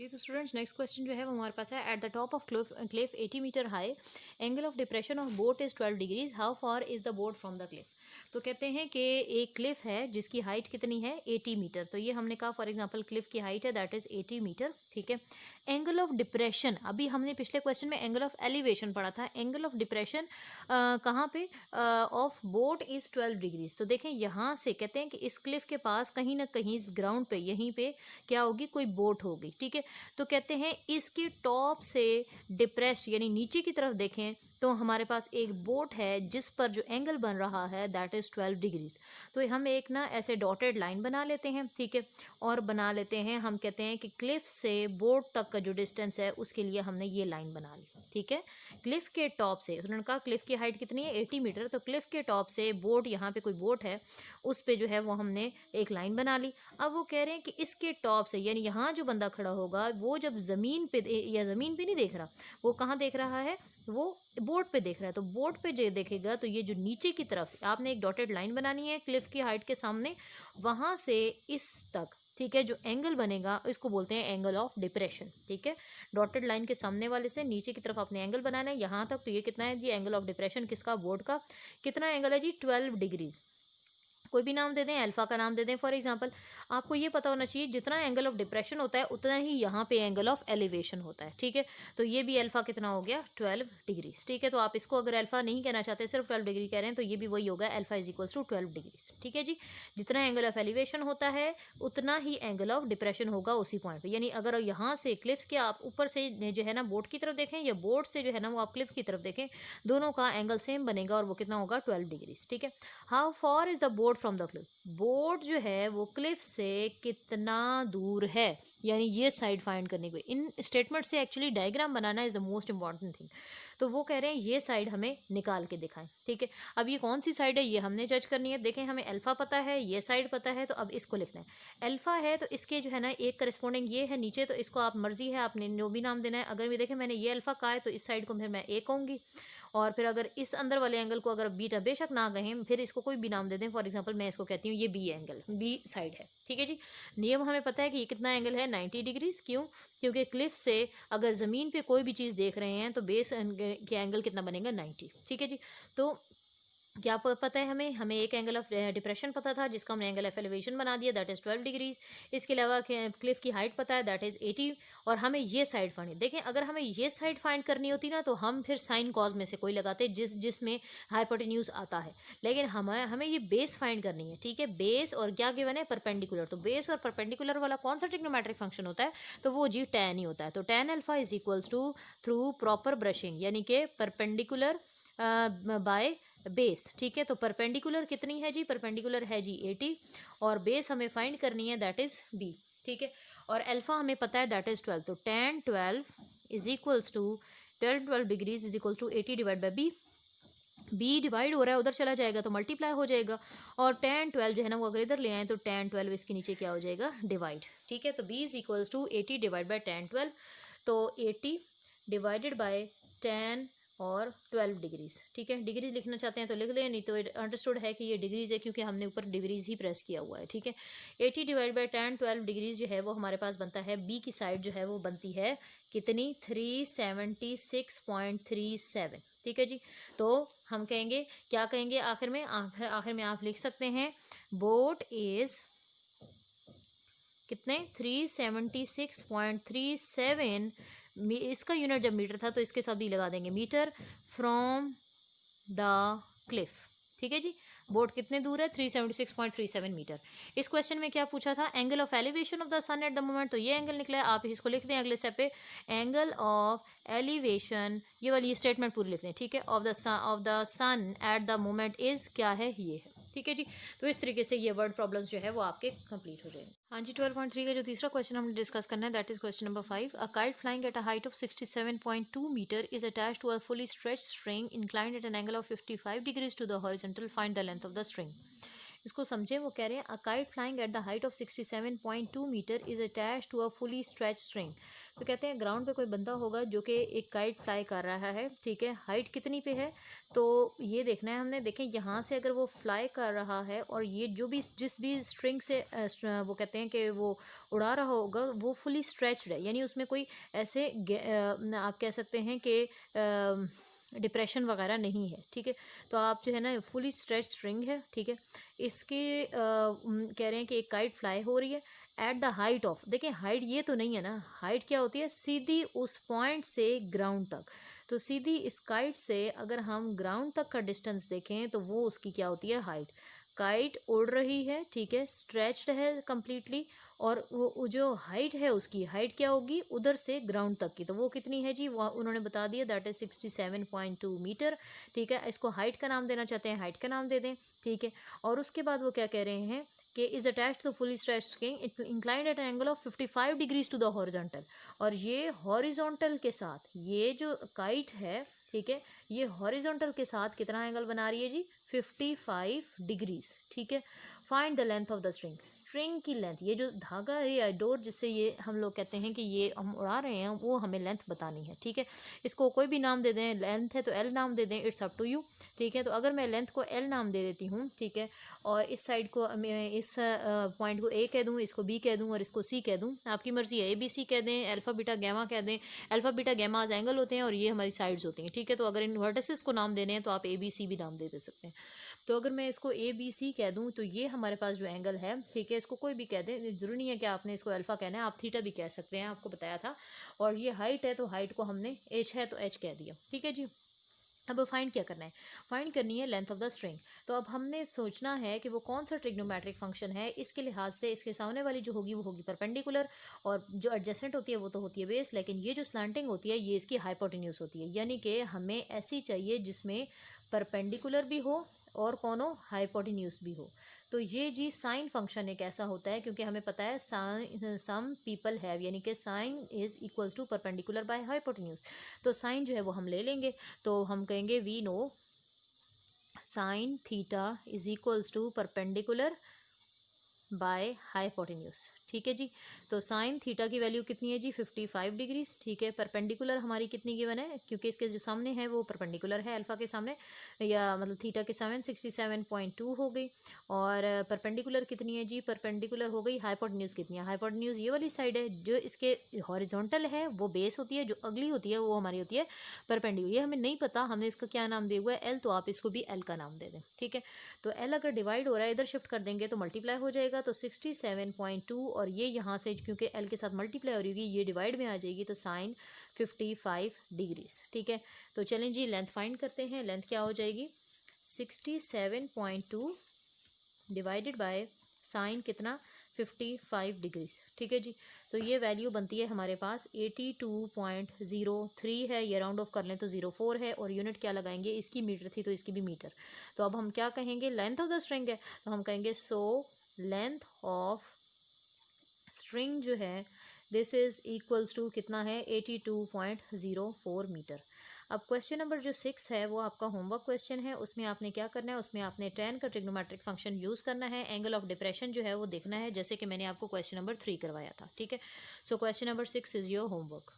जी तो students next question जो है वो हमारे पास है। At the top of cliff 80 metre high, angle of depression of boat is 12 degrees, how far is the boat from the cliff. तो कहते हैं कि एक क्लिफ है जिसकी हाइट कितनी है 80 मीटर। तो ये हमने कहा फॉर एग्जांपल क्लिफ की हाइट है दैट इज 80 मीटर। ठीक है। एंगल ऑफ डिप्रेशन, अभी हमने पिछले क्वेश्चन में एंगल ऑफ एलिवेशन पढ़ा था। एंगल ऑफ डिप्रेशन कहाँ पे ऑफ बोट इज 12 डिग्रीज। तो देखें यहाँ से कहते हैं कि इस क्लिफ के पास कहीं ना कहीं ग्राउंड पे यहीं पे क्या होगी, कोई बोट होगी। ठीक है। तो कहते हैं इसके टॉप से डिप्रेस यानी नीचे की तरफ देखें तो हमारे पास एक बोट है जिस पर जो एंगल बन रहा है दैट इज 12 डिग्रीज। तो हम एक ना ऐसे डॉटेड लाइन बना लेते हैं। ठीक है। और बना लेते हैं, हम कहते हैं कि क्लिफ से बोट तक का जो डिस्टेंस है उसके लिए हमने ये लाइन बना ली। ठीक है। क्लिफ के टॉप से उन्होंने कहा क्लिफ की हाइट कितनी है 80 मीटर। तो क्लिफ के टॉप से बोट, यहाँ पे कोई बोट है, उस पे जो है वो हमने एक लाइन बना ली। अब वो कह रहे हैं कि इसके टॉप से यानी यहाँ जो बंदा खड़ा होगा वो जब ज़मीन पे या ज़मीन पे नहीं देख रहा, वो कहाँ देख रहा है, वो बोट पे देख रहा है। तो बोट पे जो देखेगा तो ये जो नीचे की तरफ आपने एक डॉटेड लाइन बनानी है क्लिफ की हाइट के सामने, वहाँ से इस तक। ठीक है। जो एंगल बनेगा इसको बोलते हैं एंगल ऑफ डिप्रेशन। ठीक है। डॉटेड लाइन के सामने वाले से नीचे की तरफ आपने एंगल बनाना है यहाँ तक। तो ये कितना है जी, एंगल ऑफ डिप्रेशन किसका, बोर्ड का। कितना एंगल है जी, 12 डिग्रीज। कोई भी नाम दे दें, अल्फा का नाम दे दें फॉर एग्जांपल। आपको ये पता होना चाहिए जितना एंगल ऑफ डिप्रेशन होता है उतना ही यहाँ पे एंगल ऑफ एलिवेशन होता है। ठीक है। तो ये भी अल्फा कितना हो गया, 12 डिग्री। ठीक है। तो आप इसको अगर अल्फा नहीं कहना चाहते, सिर्फ 12 डिग्री कह रहे हैं, तो ये भी वही होगा, alpha is equals to 12 degree. ठीक है जी। जितना एंगल ऑफ एलिवेशन होता है उतना ही एंगल ऑफ डिप्रेशन होगा उसी पॉइंट पर। यानी अगर यहाँ से क्लिफ के आप ऊपर से जो है ना बोट की तरफ देखें या बोट से जो है ना वो आप क्लिफ की तरफ देखें, दोनों का एंगल सेम बनेगा और वो कितना होगा, 12 डिग्री। ठीक है। How for is the boat from the Cliff. Boat जो है वो क्लिफ से कितना दूर है, यानी ये साइड फाइंड करने को। इन स्टेटमेंट से actually diagram banana is the most important thing. तो वो कह रहे हैं ये साइड हमें निकाल के दिखाएं। ठीक है। अब ये कौन सी साइड है ये हमने जज करनी है। देखें हमें अल्फा पता है, ये साइड पता है, तो अब इसको लिखना है। अल्फा है तो इसके जो है ना एक करस्पॉन्डिंग ये है नीचे, तो इसको आप मर्जी है आपने जो भी नाम देना है। अगर भी देखें मैंने ये अल्फा कहा है तो इस साइड को फिर मैं ए कहूँगी, और फिर अगर इस अंदर वाले एंगल को अगर बीटा बेशक ना कहें, फिर इसको कोई भी नाम दे दें। फॉर एग्जांपल मैं इसको कहती हूँ ये बी एंगल, बी साइड है। ठीक है जी। नियम हमें पता है कि ये कितना एंगल है, 90 डिग्रीज। क्यों, क्योंकि क्लिफ से अगर ज़मीन पे कोई भी चीज़ देख रहे हैं तो बेस के एंगल कितना बनेगा, 90। ठीक है जी। तो क्या पता है हमें, एक एंगल ऑफ डिप्रेशन पता था जिसका हमने एंगल ऑफ एलिवेशन बना दिया दैट इज़ 12 डिग्रीज। इसके अलावा क्लिफ की हाइट पता है दैट इज़ 80, और हमें ये साइड फाइंड। देखें अगर हमें ये साइड फाइंड करनी होती ना तो हम फिर साइन कॉज में से कोई लगाते जिसमें हाइपोटेन्यूज आता है, लेकिन हमें ये बेस फाइंड करनी है। ठीक है। बेस और क्या गिवन है, परपेंडिकुलर। तो बेस और परपेंडिकुलर वाला कौन सा ट्रिग्नोमेट्रिक फंक्शन होता है, तो वो जी tan ही होता है। तो tan alpha is equals to through proper brushing, यानी कि परपेंडिकुलर बाय बेस। ठीक है। तो परपेंडिकुलर कितनी है जी, परपेंडिकुलर है जी 80, और बेस हमें फाइंड करनी है दैट इज बी। ठीक है। और अल्फा हमें पता है दैट इज 12। तो tan 12 is equals to 12 degrees is equals to 80 divide by b. B divide हो रहा है, उधर चला जाएगा तो मल्टीप्लाई हो जाएगा, और tan 12 जो है ना वो अगर इधर ले आए तो tan 12 इसके नीचे क्या हो जाएगा, डिवाइड। ठीक है। तो b is equals to 80 divide by tan 12। तो 80 डिवाइडेड बाय tan और 12 डिग्रीज। ठीक है। डिग्रीज लिखना चाहते हैं तो लिख लें, नहीं तो अंडरस्टूड है कि ये डिग्रीज है क्योंकि हमने ऊपर डिग्रीज ही प्रेस किया हुआ है। ठीक है। 80 डिवाइड बाई tan 12 डिग्रीज जो है वो हमारे पास बनता है, बी की साइड जो है वो बनती है कितनी, 376.37। ठीक है जी। तो हम कहेंगे, क्या कहेंगे आखिर में, आखिर में आप लिख सकते हैं बोट इज कितने, 376.37। इसका यूनिट जब मीटर था तो इसके साथ भी लगा देंगे मीटर फ्रॉम द क्लिफ। ठीक है जी। बोट कितने दूर है, 376.37 मीटर। इस क्वेश्चन में क्या पूछा था, angle of elevation of the sun at the moment. तो ये एंगल निकला है, आप इसको लिख दें अगले स्टेप पे, एंगल ऑफ एलिवेशन, ये वाली स्टेटमेंट पूरी लिख दें। ठीक है। Of the sun at the moment is क्या है, ये है। ठीक है जी। तो इस तरीके से ये वर्ड प्रॉब्लम्स जो है वो आपके कंप्लीट हो जाएंगे। हाँ जी। 12.3 का जो तीसरा क्वेश्चन हमने डिस्कस करना है that is question number 5। A kite flying at a height of 67.2 metre is attached to a fully stretched string inclined at an angle of 55 degrees to the horizontal. Find the length of the string. इसको समझें। वो कह रहे हैं a kite flying at the height of 67.2 metre is attach to a fully stretch string. तो कहते हैं ground पे कोई बंदा होगा जो कि एक काइट फ्लाई कर रहा है, ठीक है, हाइट कितनी पे है, तो ये देखना है हमने। देखें यहाँ से अगर वो फ्लाई कर रहा है और ये जो भी जिस भी स्ट्रिंग से वो कहते हैं कि वो उड़ा रहा होगा वो फुली स्ट्रेच्ड है, यानी उसमें कोई ऐसे आप कह सकते हैं कि डिप्रेशन वगैरह नहीं है, ठीक है। तो आप जो है ना फुली स्ट्रेच स्ट्रिंग है, ठीक है। इसके कह रहे हैं कि एक काइट फ्लाई हो रही है एट द हाइट ऑफ, देखिए हाइट ये तो नहीं है ना, हाइट क्या होती है, सीधी उस पॉइंट से ग्राउंड तक। तो सीधी इस काइट से अगर हम ग्राउंड तक का डिस्टेंस देखें तो वो उसकी क्या होती है, हाइट। काइट उड़ रही है, ठीक है, स्ट्रेच्ड है कंप्लीटली, और वो जो हाइट है उसकी हाइट क्या होगी उधर से ग्राउंड तक की, तो वो कितनी है जी, वो उन्होंने बता दिया, दैट इज 67.2 मीटर, ठीक है। इसको हाइट का नाम देना चाहते हैं, हाइट का नाम दे दें, ठीक है। और उसके बाद वो क्या कह रहे हैं कि is attached to fully stretched string, it inclined at an angle of 55 degrees to the horizontal. और ये हॉरिजॉन्टल के साथ, ये जो काइट है, ठीक है, ये हॉरिजॉन्टल के साथ कितना एंगल बना रही है जी, 55 डिग्रीज, ठीक है। Find the length of the string, string की लेंथ, ये जो धागा है या डोर जिससे ये हम लोग कहते हैं कि ये हम उड़ा रहे हैं, वो हमें लेंथ बतानी है, ठीक है। इसको कोई भी नाम दे दें, लेंथ है तो एल नाम दे दें, इट्स अप टू यू, ठीक है। तो अगर मैं लेंथ को एल नाम दे देती हूँ, ठीक है, और इस साइड को मैं इस पॉइंट को ए कह दूँ, इसको बी कह दूँ और इसको सी कह दूँ, आपकी मर्जी है, ए बी सी कह दें, अल्फा बीटा गैमा कह दें। अल्फा बीटा गैमाज एंगल होते हैं और ये हमारी साइड्स होती हैं, ठीक है। तो अगर इन वर्टिसेस को नाम देने हैं तो आप ए बी सी भी नाम दे सकते हैं। तो अगर मैं इसको ए बी सी कह दूं तो ये हमारे पास जो एंगल है, ठीक है, इसको कोई भी कह दे, जरूरी नहीं है कि आपने इसको अल्फा कहना है, आप थीटा भी कह सकते हैं, आपको बताया था। और ये हाइट है तो हाइट को हमने एच है तो एच कह दिया, ठीक है जी। अब फाइंड क्या करना है, फाइंड करनी है लेंथ ऑफ द स्ट्रिंग। तो अब हमने सोचना है कि वो कौन सा ट्रिग्नोमेट्रिक फंक्शन है, इसके लिहाज से इसके सामने वाली जो होगी वो होगी परपेंडिकुलर, और जो एडजेसेंट होती है वो तो होती है बेस, लेकिन ये जो स्लैंटिंग होती है ये इसकी हाइपोटेन्यूज होती है, यानी कि हमें ऐसी चाहिए जिसमें परपेंडिकुलर भी हो और कौन हो, हाइपोटेन्यूज भी हो। तो ये जी साइन फंक्शन एक ऐसा होता है, क्योंकि हमें पता है साइन सम पीपल हैव, यानी कि sine is equals to perpendicular by hypotenuse. तो साइन जो है वो हम ले लेंगे, तो हम कहेंगे we know sine theta is equals to perpendicular by hypotenuse, ठीक है जी। तो साइन थीटा की वैल्यू कितनी है जी, 55 डिग्रीज, ठीक है। परपेंडिकुलर हमारी कितनी गिवन है, क्योंकि इसके जो सामने है वो परपेंडिकुलर है अल्फा के सामने, या मतलब थीटा के सामने 67.2 हो गई। और परपेंडिकुलर कितनी है जी, परपेंडिकुलर हो गई, हाइपोटेन्यूज कितनी है, हाइपोटेन्यूज ये वाली साइड है, जो इसके हॉरिजॉन्टल है वो बेस होती है, जो अगली होती है वो हमारी होती है परपेंडिकुलर। ये हमें नहीं पता, हमने इसका क्या नाम दिया हुआ है एल, तो आप इसको भी एल का नाम दे दें, ठीक है। तो एल अगर डिवाइड हो रहा है इधर शिफ्ट कर देंगे तो मल्टीप्लाई हो जाएगा, तो 67.2, और ये यहाँ से क्योंकि एल के साथ मल्टीप्लाई हो रही होगी ये डिवाइड में आ जाएगी, तो साइन 55 डिग्रीज, ठीक है। तो चलें जी लेंथ फाइंड करते हैं, लेंथ क्या हो जाएगी, 67.2 डिवाइडेड बाय साइन कितना, 55 डिग्रीज, ठीक है जी। तो ये वैल्यू बनती है हमारे पास 82.03 है, ये राउंड ऑफ कर लें तो 04 है, और यूनिट क्या लगाएंगे, इसकी मीटर थी तो इसकी भी मीटर। तो अब हम क्या कहेंगे, लेंथ ऑफ द स्ट्रिंग है तो हम कहेंगे सो लेंथ ऑफ स्ट्रिंग जो है दिस इज इक्वल्स टू कितना है, 82.04 मीटर। अब क्वेश्चन नंबर जो 6 है वो आपका होमवर्क क्वेश्चन है, उसमें आपने क्या करना है, उसमें आपने tan का ट्रिग्नोमेट्रिक फंक्शन यूज़ करना है, एंगल ऑफ डिप्रेशन जो है वो देखना है, जैसे कि मैंने आपको क्वेश्चन नंबर 3 करवाया था, ठीक है। So question number 6 is your homework.